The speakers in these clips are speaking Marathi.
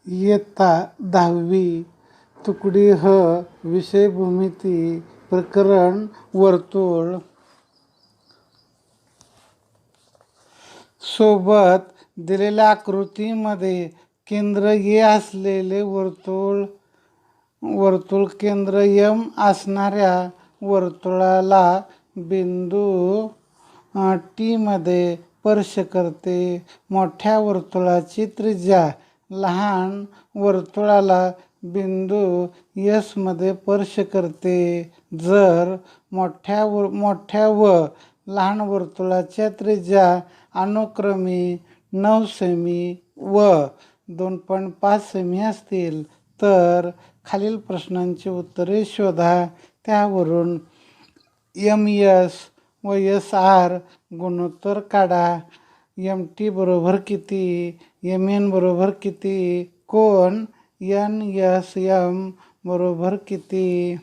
इयत्ता 10वी तुकडी ह विषय भूमिती प्रकरण वर्तुळ सोबत दिलेल्या आकृतीमध्ये केंद्र ए असलेले वर्तुळ केंद्र एम असणाऱ्या वर्तुळाला बिंदू टी मध्ये स्पर्श करते. मोठ्या वर्तुळाची त्रिज्या लहान वर्तुळाला बिंदू एस मध्ये स्पर्श करते. जर मोठ्या व लहान वर्तुळाच्या त्रिज्या अनुक्रमे 9 सेमी व 2.5 सेमी असतील तर खालील प्रश्नांची उत्तरे शोधा. त्यावरून एम एस व एस आर गुणोत्तर काढा. एम टी बरोबर किती, एम एन बरोबर किती, कोन एन एस एम बरोबर किती.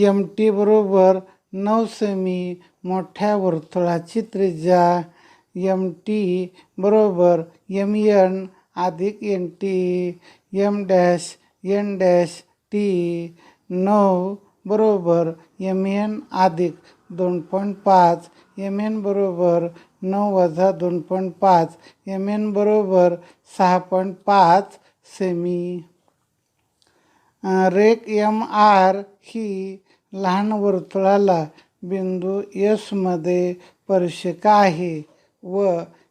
एम टी बरोबर 9 सेमी मोठ्या वर्तुळाची त्रिज्या. एम टी बरोबर एम एन अधिक N T. M dash N dash T. 9 बरोबर एम एन अधिक 2.5. एम एन बरोबर 9 वजा 2.5. एम एन बरोबर 6.5 सेमी. रेख एम आर ही लहान वर्तुळाला बिंदू एस मध्ये स्पर्शिका आहे व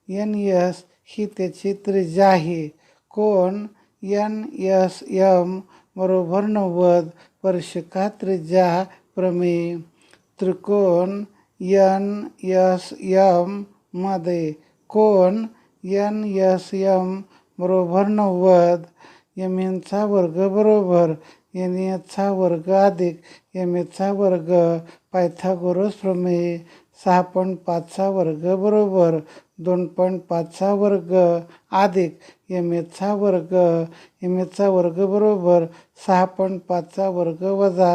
एन एस ही त्याची त्रिज्या आहे. कोन एन एस एम बरोबर 90. स्पर्शिका त्रिज्या प्रमेय. त्रिकोण एन एस एम मध्ये कोन एन एस एम बरोबर 90. एम एनचा वर्ग बरोबर एन एचचा वर्ग अधिक एम एचचा वर्ग. पायथागोरस प्रमेय. 6.5चा वर्ग बरोबर 2.5चा वर्ग अधिक एम एचचा वर्ग. एम एचचा वर्ग बरोबर 6.5चा वर्ग वजा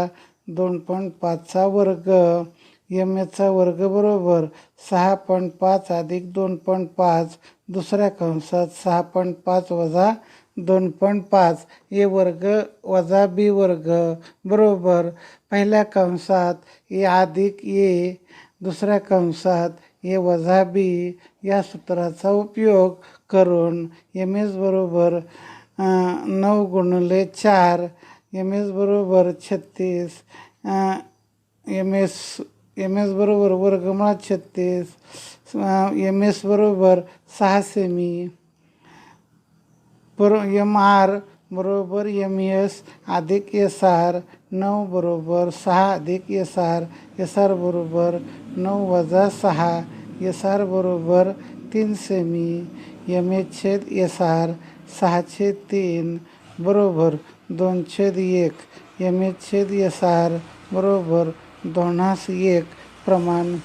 2.5चा वर्ग. एम एचचा वर्ग बरोबर 6.5 अधिक 2.5 दुसऱ्या कंसात 6.5 वजा 2.5 ए वर्ग वजा बी वर्ग बरोबर पहिल्या कंसात ए अधिक ए दुसऱ्या कंसात ए वजा बी. या सूत्राचा उपयोग करून एम एस बरोबर 9 गुणिले 4. एम एस बरोबर 36. एम एस बरोबर वर्गमुळात 36. एम एस बरोबर 6 सेमी. एम आर बरोबर एम एस अधिक एस आर. 9 बरोबर 6 अधिक एस आर. एस आर बरोबर 9 वजा 6. एस आर बरोबर 3 सेमी. एम एच छेद एस आर 6/3 बरोबर 2/1. एम एच छेद एस आर बरोबर 2:1 प्रमाण.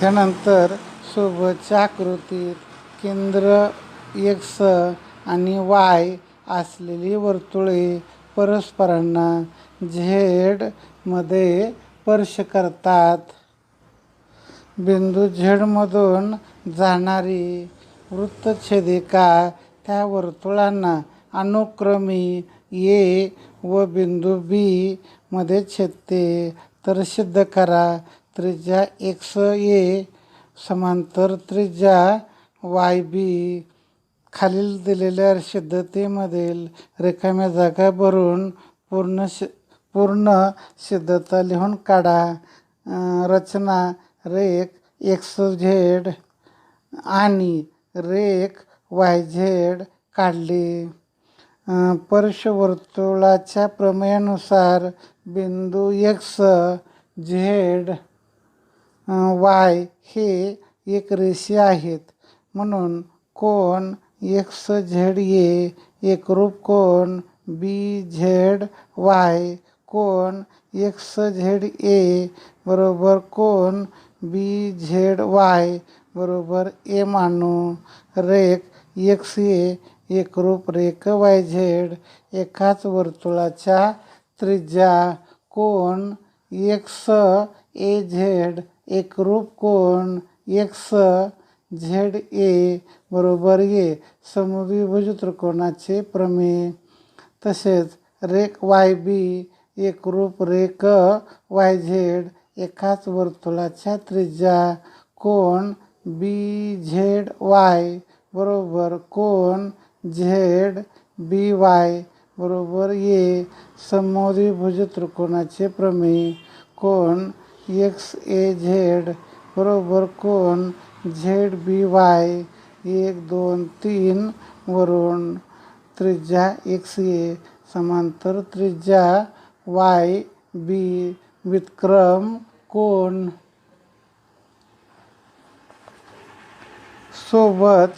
त्यानंतर सोबतच्या आकृतीत केंद्र एक्स आणि वाय असलेली वर्तुळे परस्परांना झेड मध्ये स्पर्श करतात. बिंदू झेड मधून जाणारी वृत्तछेदिका त्या वर्तुळांना अनुक्रमे ए व बिंदू बी मध्ये छेदते. तर सिद्ध करा. त्रिज्या एक्स ए समांतर त्रिज्या वाय बी. खालील दिलेल्या सिद्धतेमधील रिकाम्या जागा भरून पूर्ण सिद्धता लिहून काढा. रचना. रेख एक्स झेड आणि रेख वाय झेड काढली. पार्श्ववर्तुळाच्या प्रमेयानुसार बिंदू एक्स झेड वाय हे एकरेषीय आहेत म्हणून कोन एक्स झेड ए एकरूप कोन बी झेड वाय. कोन एक्स झेड ए बरोबर कोन बी झेड वाय बरोबर ए मानू. रेख एक्स ए एकरूप रेख वाय झेड. एकाच वर्तुळाच्या त्रिज्या कोन एक्स ए झेड एकरूप कोन एक्स झेड ए बरोबर ए समद्विभुज त्रिकोणाचे प्रमेय. तसेच रेख वाय बी एकरूप रेख वाय झेड एकाच वर्तुळाच्या त्रिज्या कोन बी झेड वाय बरोबर कोन झेड बी वाय बरोबर ए समद्विभुज त्रिकोणाचे प्रमेय. कोन एक्स ए झेड बरोबर कोन झेड बी वाय 1 2 3 वरून त्रिज्या एक्स ए समांतर त्रिज्या वाय बी व्युत्क्रम कोन. सोबत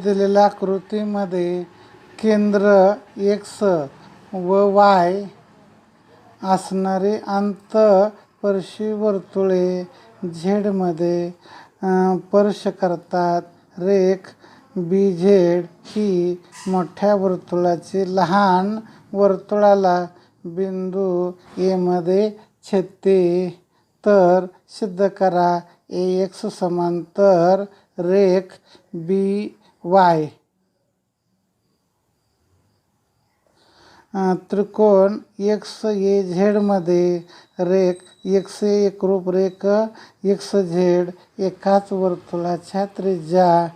दिलेल्या आकृतीमध्ये केंद्र एक्स व वाय असणारे अंतःस्पर्शी वर्तुळे झेडमध्ये स्पर्श करतात. रेख बी झेड ही मोठ्या वर्तुळाची लहान वर्तुळाला बिंदू ए मध्ये छेदते. तर सिद्ध करा ए एक्स समांतर रेख बी वाय. त्रिकोण एक्स ए झेडमध्ये रेख एक्स ए एकरूप रेख एक्स झेड एकाच वर्तुळाच्या त्रिज्या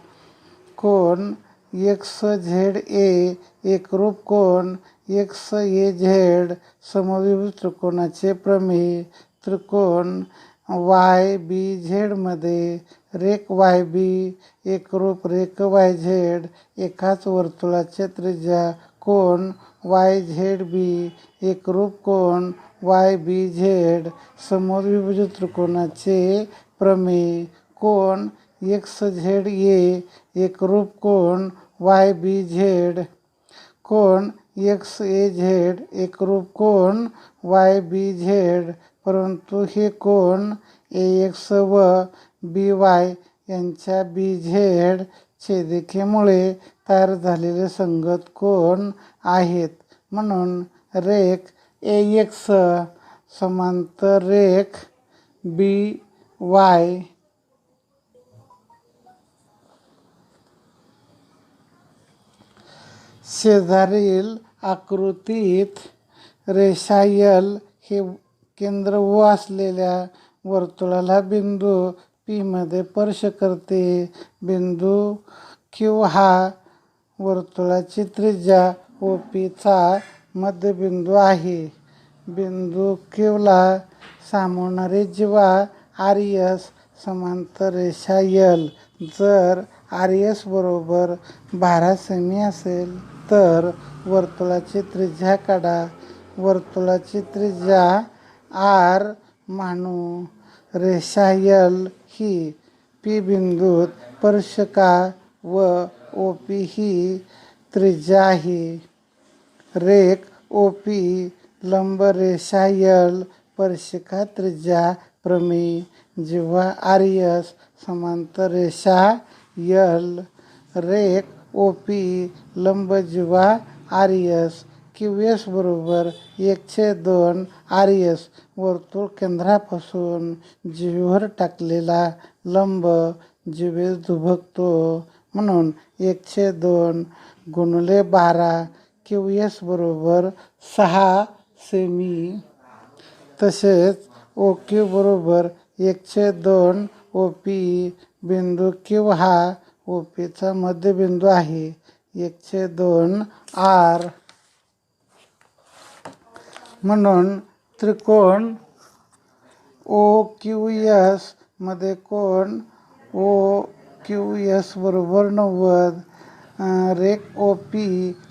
कोन एक्स झेड ए एकरूप कोन एक्स ए झेड समद्विभुज त्रिकोणाचे प्रमेय. त्रिकोण वाय बी झेडमध्ये रेख वाय बी एकरूप रेख वाय झेड एकाच वर्तुळाच्या त्रिज्या कोन वाय झेड बी एकरूप कोन वाय बी झेड समद्विभुज त्रिकोणाचे प्रमेय. कोन एक्स झेड ए एकरूप कोन वाय बी झेड कोन एक्स ए झेड एकरूप कोन वाय बी झेड परंतु हे कोन ए एक्स व बी वाय यांच्या बी झेड छेदिकेमुळे तयार झालेले संगत कोन आहेत. म्हणून रेख ए एक्स समांतर रेख बी वाय शेजारील आकृतीत रेषा एल हे केंद्र ओ असलेल्या वर्तुळाला बिंदू पी मध्ये स्पर्श करते. बिंदू क्यू हा वर्तुळाची त्रिज्या ओ पीचा मध्यबिंदू आहे. बिंदू क्यूला सामावणारी जीवा आर एस समांतर रेषा एल. जर आर एस बरोबर 12 सेमी असेल तर वर्तुळाची त्रिज्या काढा. वर्तुळाची त्रिज्या आर मानू. रेषा एल ही पी बिंदूत स्पर्शिका व ओ पी ही त्रिज्या आहे. रेख ओ पी लंब रेषा एल स्पर्शिका त्रिज्या प्रमेय. जेव्हा आर एस समांतर रेषा एल रेख ओ पी लंब जीवा आर एस क्यू एस बरोबर 1/2 आर एस वर्तुळ केंद्रापासून जीवेवर टाकलेला लंब जीवेस दुभगतो. म्हणून 1/2 गुणिले 12 क्यू एस बरोबर 6 सेमी. तसेच ओ क्यू बरोबर 1/2 ओ पी. बिंदू क्यू हा ओ पीचा मध्यबिंदू आहे. 1/2 आर. म्हणून त्रिकोण ओ क्यू एस मध्ये कोन ओ क्यू एस बरोबर 90. रेख ओ पी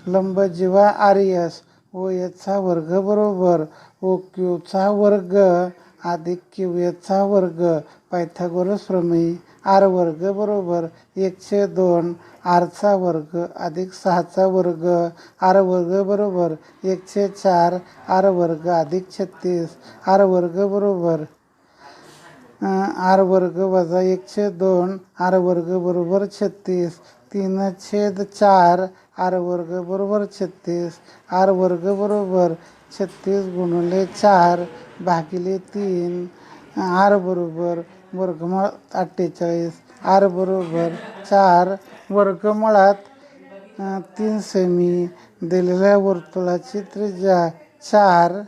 लंब जीवा आर एस ओ एचा वर्ग बरोबर ओ क्यूचा वर्ग अधिक क्यू एचा वर्ग. पायथागोरस प्रमेय. आर वर्ग बरोबर 1/2 आरचा वर्ग अधिक 6चा वर्ग. आर वर्ग बरोबर 1/4 आर वर्ग अधिक 36. आर वर्ग बरोबर आर वर्ग वजा 1/2 आर वर्ग बरोबर 36. 3/4 आर वर्ग बरोबर 36. आर वर्ग बरोबर 36 गुणिले 4 भागिले 3 आर बरोबर वर्गमूळ 48. आर बरोबर 4. वर्गमुळात 3 सेमी. दिलेल्या वर्तुळाची त्रिज्या 4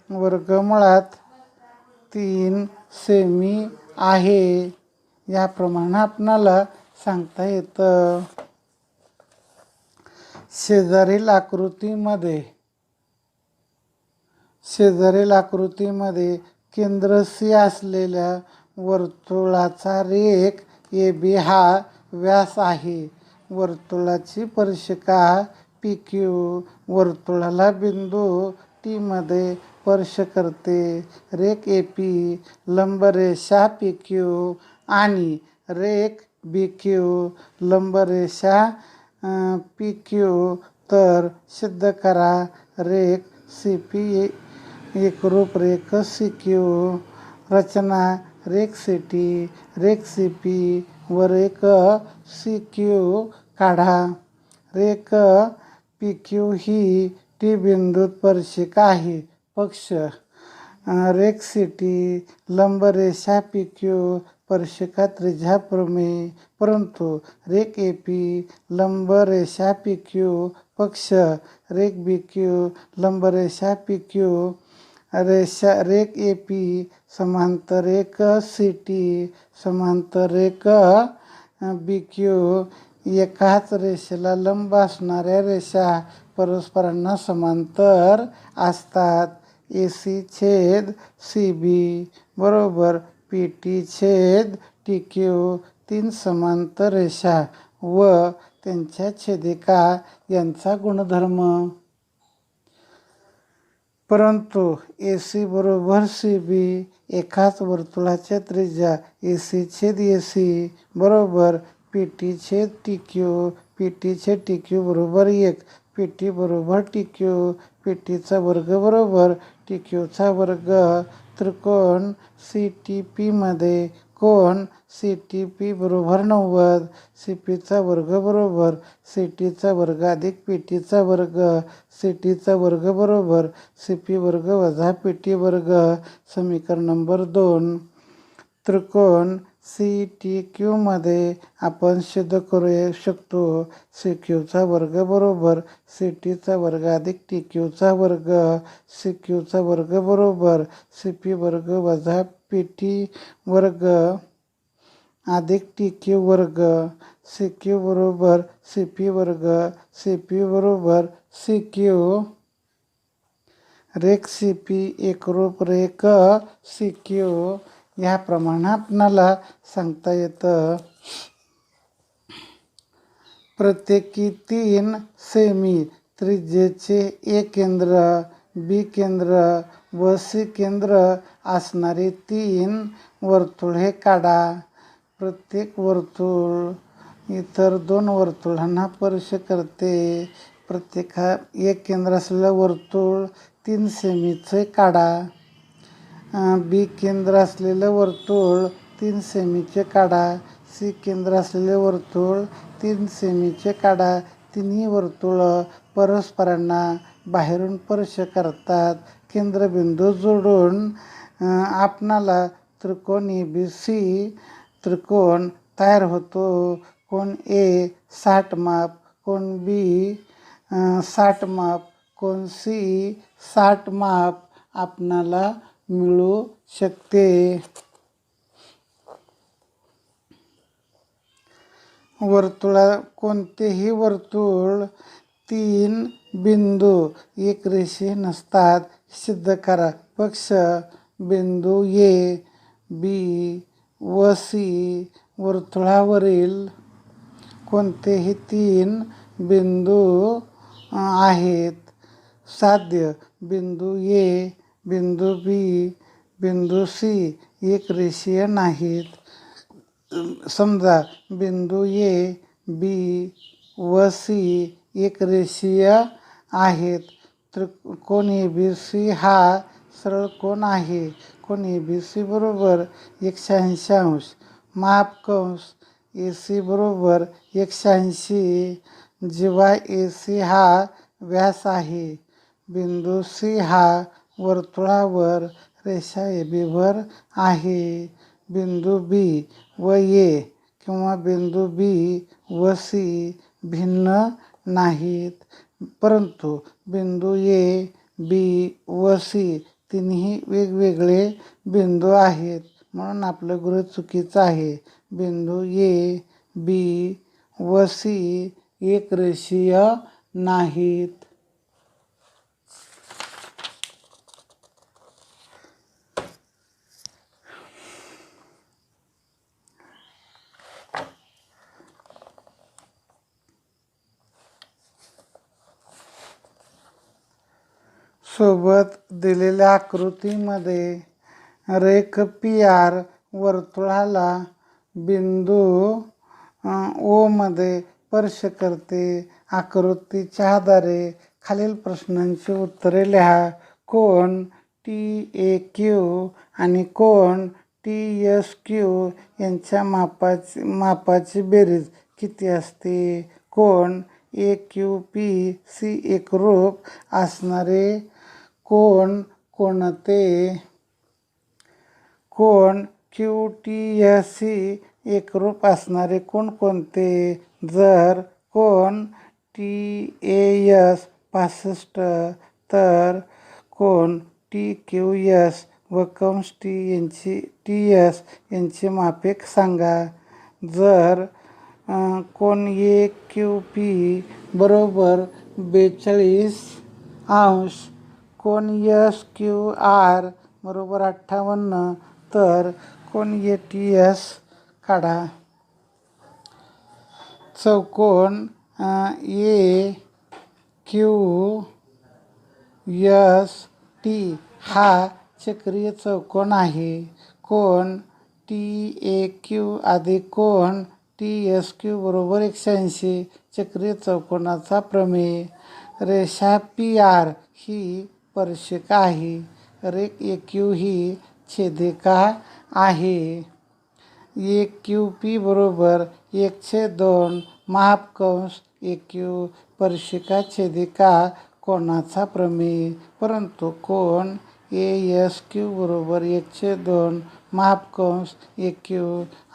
वर्गमुळात 3 सेमी आहे. याप्रमाणे आपणाला सांगता येतं. शेजारील आकृतीमध्ये केंद्र C असलेल्या वर्तुळाचा रेख AB हा व्यास आहे. वर्तुळाची स्पर्शिका PQ वर्तुळाला बिंदू T मध्ये स्पर्श करते. रेख AP लंबरेषा PQ आणि रेख BQ लंबरेषा PQ. तर सिद्ध करा. रेख CP एकरूप रेख CQ. रचना रेख रेख CP व रेख CQ काढा. रेख PQ ही T बिंदूत स्पर्शिका आहे. पक्ष रेख CT लंबरेषा PQ स्पर्शिका त्रिज्या प्रमेय. परंतु रेख AP लंबरेषा PQ पक्ष. रेख BQ लंबरेषा PQ रेख AP समांतर रेख CT समांतर रेख BQ. एकाच रेषेला लंब असणाऱ्या रेषा परस्परांना समांतर असतात. AC छेद CB बरोबर PT छेद TQ. 3 समांतर रेषा व त्यांच्या छेदिका यांचा गुणधर्म. परंतु AC बरोबर CB एकाच वर्तुळाच्या त्रिज्या AC छेद AC बरोबर PT छेद TQ. PT छेद TQ बरोबर 1. PT बरोबर TQ. PTचा वर्ग बरोबर TQचा वर्ग. त्रिकोण CTP मध्ये कोण CTP बरोबर 90. CPचा वर्ग बरोबर CTचा वर्ग अधिक PTचा वर्ग. CTचा वर्ग बरोबर CP वर्ग वजा PT वर्ग. समीकरण नंबर 2. त्रिकोण CTQ मध्ये आपण सिद्ध करू शकतो. CQचा वर्ग बरोबर CTचा वर्ग अधिक TQचा वर्ग. CQचा वर्ग बरोबर CP वर्ग वजा PT वर्ग अधिक TQ वर्ग. CQ बरोबर CP वर्ग. CP बरोबर CQ. रेख CP एकरूप रेख CQ. याप्रमाणे आपणाला सांगता येतं. प्रत्येकी 3 सेमी त्रिज्येचे A केंद्र B केंद्र व C केंद्र असणारी 3 वर्तुळे काढा. प्रत्येक वर्तुळ इतर 2 वर्तुळांना स्पर्श करते. प्रत्येका 1 केंद्र असलेलं वर्तुळ 3 सेमीचे काढा. B केंद्र असलेलं वर्तुळ 3 सेमीचे काढा. C केंद्र असलेले वर्तुळ 3 सेमीचे काढा. तिन्ही वर्तुळ परस्परांना बाहेरून स्पर्श करतात. केंद्रबिंदू जोडून आपणाला त्रिकोण ABC त्रिकोण तयार होतो. कोण A 60 माप, कोण B 60 माप, कोण C 60 माप आपणाला मिळू शकते. कोणतेही वर्तुळ 3 बिंदू एकरेषीय नसतात. सिद्ध करा. पक्ष बिंदू A, B व C वर्तुळावरील कोणतेही 3 बिंदू आहेत. साध्य बिंदू A, बिंदू B, बिंदू C एकरेषीय नाहीत. समजा बिंदू A, B व C एकरेषीय आहेत. त्रिकोण ABC हा सरळ कोन आहे. कोन ABC बरोबर 180 अंश. माप कंस AC बरोबर 180 जेव्हा AC हा व्यास आहे. बिंदू C हा वर्तुळावर रेषा ए बीवर आहे. बिंदू बी व ए किंवा बिंदू बी व सी भिन्न नाहीत, परंतु बिंदू ए बी व सी तिन्ही वेगवेगळे बिंदू आहेत, म्हणून आपलं गृहीत चुकीचं आहे. बिंदू ए बी व सी एकरेषीय नाहीत. सोबत दिलेल्या आकृतीमध्ये रेख पी आर वर्तुळाला बिंदू ओ मध्ये स्पर्श करते. आकृतीच्या आधारे खालील प्रश्नांची उत्तरे लिहा. कोन टी ए क्यू आणि कोन टी एस क्यू यांच्या मापाची बेरीज किती असते? कोन ए क्यू पी सी एकरूप असणारे कोन कोणते? कोन क्यू टी एस सी एकरूप असणारे कोण कोणते? जर कोन टी ए एस 65 तर कोन टी क्यू एस व कंस टी एस यांची मापे सांगा. जर कोन ए क्यू पी बरोबर 42 अंश, कोन एस क्यू आर बरोबर 58 तर कोन ए टी एस काढा. चौकोन ए क्यू एस टी हा चक्रीय चौकोन आहे. कोन टी ए क्यू अधिक कोन टी एस क्यू बरोबर 180 चक्रीय चौकोनाचा प्रमेय. रेषा पी आर ही स्पर्शिका आहे. रेख ए क्यू ही छेदिका आहे. ए क्यू पी बरोबर 1/2 मापकंस ए क्यू स्पर्शिका छेदिका कोनाचा प्रमेय, परंतु कोन ए एस क्यू बरोबर 1/2 मापकंस ए क्यू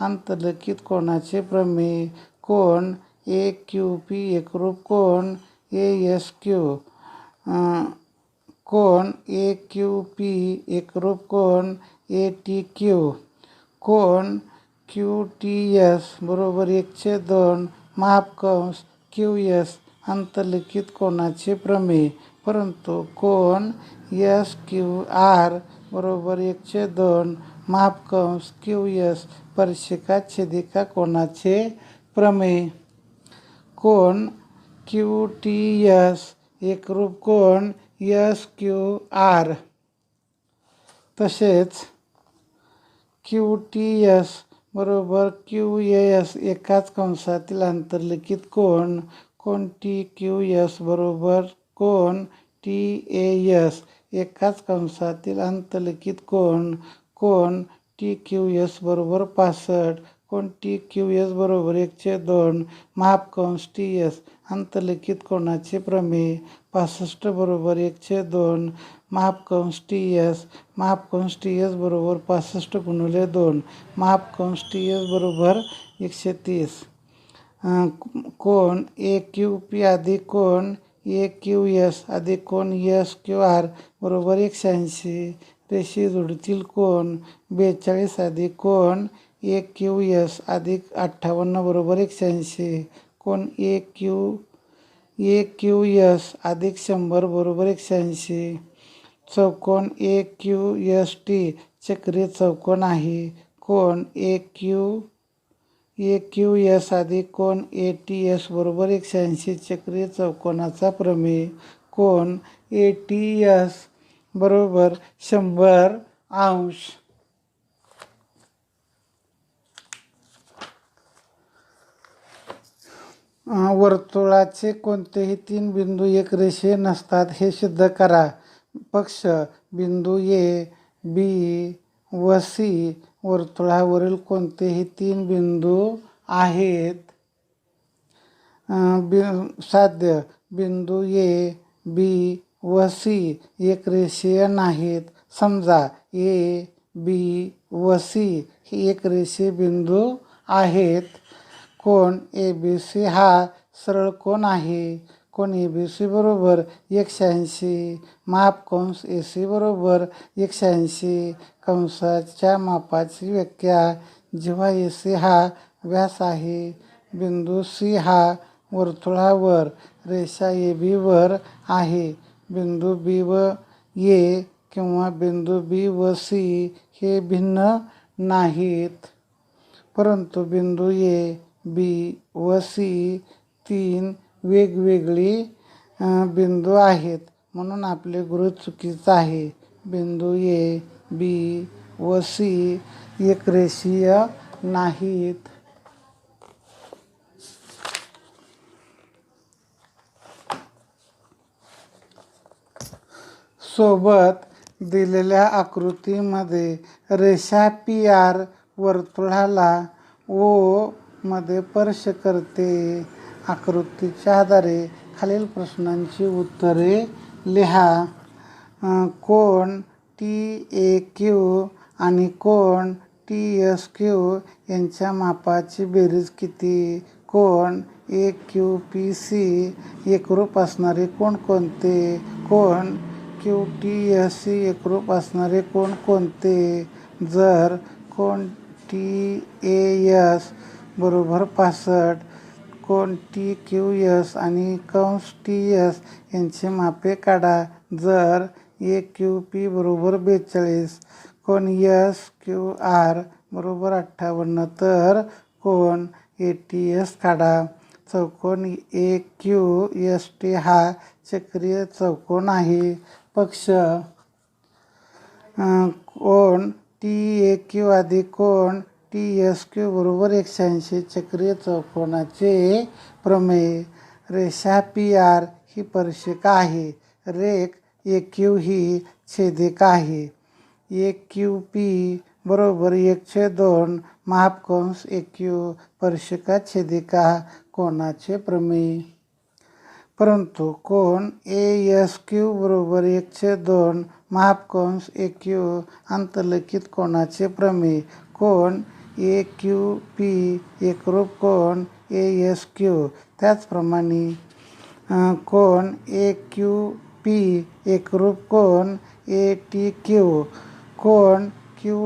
अंतर्लिखित कोनाचे प्रमेय. कोन ए क्यू पी एकरूप कोन ए एस क्यू. कोन ए क्यू पी एकरूप कोन ए टी क्यू. कोन क्यू टी एस बरोबर 1/2 मापकंस क्यू एस अंतर्लिखित कोनाचे प्रमेय, परंतु कोन एस क्यू आर बरोबर 1/2 मापकंस क्यू एस स्पर्शिका छेदिका कोनाचे प्रमेय. कोन क्यू टी एस एकरूप कोन एस क्यू आर. तसेच क्यू टी एस बरोबर क्यू एस एकाच कंसातील अंतर्लिखित कोन. कोन टी क्यू एस बरोबर कोन टी ए एस एकाच कंसातील अंतर्लिखित कोन. कोन टी क्यू एस बरोबर 65. कोन टी क्यू एस बरोबर 1/2 मापकंस टी एस अंतर्लिखित कोनाचे प्रमेय. 65 बरोबर 1/2 मापकंस टी एस. मापकंस टी एस बरोबर 65 गुणिले 2 मापकंस टी एस बरोबर 130. कोन ए क्यू पी अधिक कोन ए क्यू एस अधिक कोन एस क्यू आर बरोबर 180. रेषीय जोडीतील कोन 42 अधिक कोन ए क्यू एस अधिक 58 बरोबर 180. कोन ए क्यू एस अधिक 100 बरोबर 180. चौकोन ए क्यू एस टी चक्रीय चौकोन आहे. कोन ए क्यू एस अधिक कोन ए टी एस बरोबर 180 चक्रीय चौकोनाचा प्रमेय. कोन ए टी एस बरोबर 100 अंश. वर्तुळाचे कोणतेही 3 बिंदू एकरेषीय नसतात हे सिद्ध करा. पक्ष बिंदू ए बी व सी वर्तुळावरील कोणतेही 3 बिंदू आहेत. साध्य बिंदू ए बी व सी एकरेषीय नाहीत. समजा ए बी व सी हे एक रेषीय बिंदू आहेत. कोन ए बी सी हा सरळ कोन आहे. कोन ए बी सी बरोबर 180, माप कंस ए सी बरोबर 180. कंसाच्या मापाची व्याख्या. जेव्हा ए सी हा व्यास आहे, बिंदू सी हा वर्तुळावर रेषा ए बी वर आहे. बिंदू बी व ए किंवा बिंदू बी व सी हे भिन्न नाहीत, परंतु बिंदू ए बी व सी 3 वेगवेगळी बिंदू आहेत, म्हणून आपले गृहीत चुकीचं आहे. बिंदू ए बी व सी एकरेषीय नाहीत. सोबत दिलेल्या आकृतीमध्ये रेषा पी आर वर्तुळाला ओ मध्ये स्पर्श करते. आकृतीच्या आधारे खालील प्रश्नांची उत्तरे लिहा. कोन टी ए क्यू आणि कोन टी एस क्यू यांच्या मापाची बेरीज किती? कोन ए क्यू पी सी एकरूप असणारे कोण कोणते? कोन क्यू टी एस सी एकरूप असणारे कोण कोणते? जर कोन टी ए एस बरोबर 65, कोन टी क्यू एस आणि कंस टी एस यांची मापे काढा. जर ए क्यू पी बरोबर 42, कोन एस क्यू आर बरोबर 58, तर कोन ए टी एस काढा. चौकोन ए क्यू एस टी हा चक्रीय चौकोन आहे. पक्ष. कोन टी ए क्यू अधिक कोन टी एस क्यू बरोबर 180 चक्रीय चौकोनाचे प्रमेय. रेषा पी आर ही स्पर्शिका आहे. रेख ए क्यू ही छेदिका आहे. ए क्यू पी बरोबर 1/2 माप कंस ए क्यू स्पर्शिका छेदिका कोनाचे प्रमेय. परंतु कोन ए एस क्यू बरोबर 1/2 माप कंस ए क्यू अंतर्लिखित कोनाचे प्रमेय. कोन ए क्यू पी एकरूप कोन ए एस क्यू. त्याचप्रमाणे कोन ए क्यू पी एकरूप कोन ए टी क्यू. कोन क्यू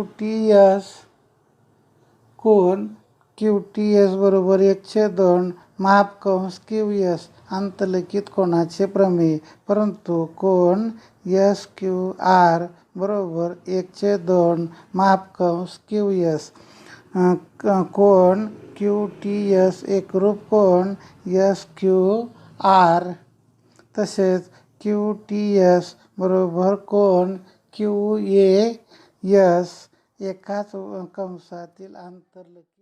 टी एस बरोबर 1/2 माप कंस क्यू एस अंतर्लिखित कोनाचे प्रमेय. परंतु कोन एस क्यू आर बरोबर 1/2 माप कंस क्यू एस. कोन क्यू टी एस एकरूप कोन एस क्यू आर. तसेच क्यू टी एस बरोबर कोन क्यू ए एस एकाच कंसातील अंतर्लिखित